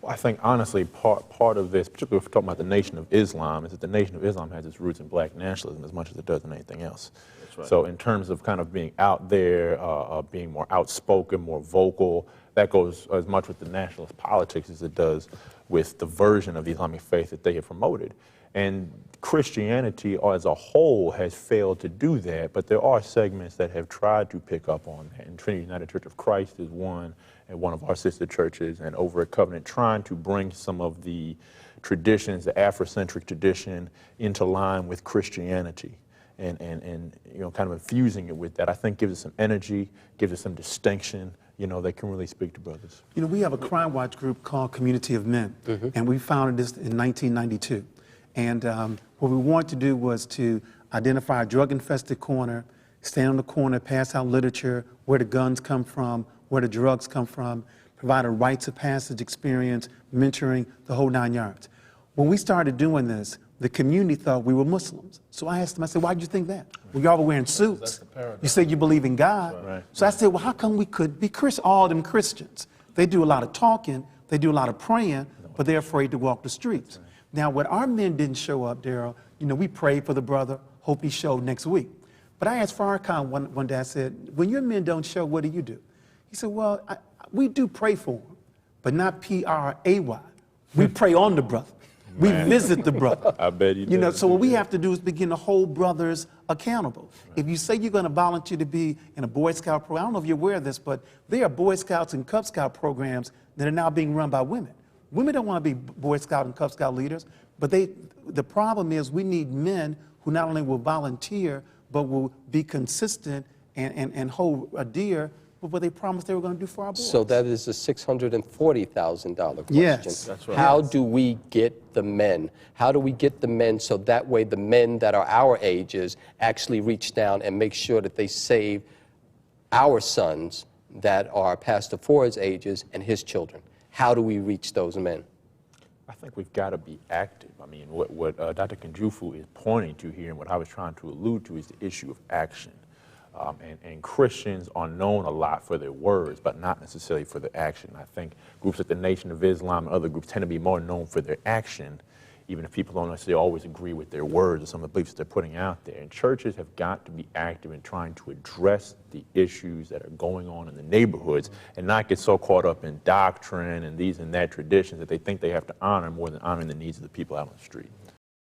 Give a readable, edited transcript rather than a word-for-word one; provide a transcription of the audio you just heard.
I think, honestly, part of this, particularly if we're talking about the Nation of Islam, is that the Nation of Islam has its roots in black nationalism as much as it does in anything else. That's right. So in terms of kind of being out there, being more outspoken, more vocal, that goes as much with the nationalist politics as it does with the version of the Islamic faith that they have promoted. And Christianity as a whole has failed to do that, but there are segments that have tried to pick up on that. And Trinity United Church of Christ is one, and one of our sister churches, and over at Covenant, trying to bring some of the traditions, the Afrocentric tradition, into line with Christianity. And you know, kind of infusing it with that, I think gives it some energy, gives it some distinction, you know, that can really speak to brothers. You know, we have a crime watch group called Community of Men, and we founded this in 1992. And what we wanted to do was to identify a drug-infested corner, stand on the corner, pass out literature, where the guns come from, where the drugs come from, provide a rites of passage experience, mentoring, the whole 9 yards. When we started doing this, the community thought we were Muslims. So I asked them, I said, why'd you think that? Well, y'all were wearing suits. You said you believe in God. Right. So I said, well, how come we could be all them Christians? They do a lot of talking, they do a lot of praying, but they're afraid to walk the streets. Now, when our men didn't show up, Daryl, you know, we prayed for the brother, hope he showed next week. But I asked Farrakhan one day, I said, when your men don't show, what do you do? He said, well, we do pray for him, but not P-R-A-Y. We pray on the brother. We visit the brother. I bet you do. You know, so what we have to do is begin to hold brothers accountable. Right. If you say you're going to volunteer to be in a Boy Scout program, I don't know if you're aware of this, but there are Boy Scouts and Cub Scout programs that are now being run by women. Women don't want to be Boy Scout and Cub Scout leaders, but the problem is we need men who not only will volunteer, but will be consistent and hold a dear what they promised they were going to do for our boys. So that is a $640,000 question. Yes. That's right. How do we get the men? How do we get the men so that way the men that are our ages actually reach down and make sure that they save our sons that are Pastor Ford's ages and his children? How do we reach those men? I think we've got to be active. I mean, what Dr. Kanjufu is pointing to here and what I was trying to allude to is the issue of action. And Christians are known a lot for their words, but not necessarily for their action. I think groups like the Nation of Islam and other groups tend to be more known for their action, even if people don't necessarily always agree with their words or some of the beliefs they're putting out there. And churches have got to be active in trying to address the issues that are going on in the neighborhoods and not get so caught up in doctrine and these and that traditions that they think they have to honor more than honoring the needs of the people out on the street.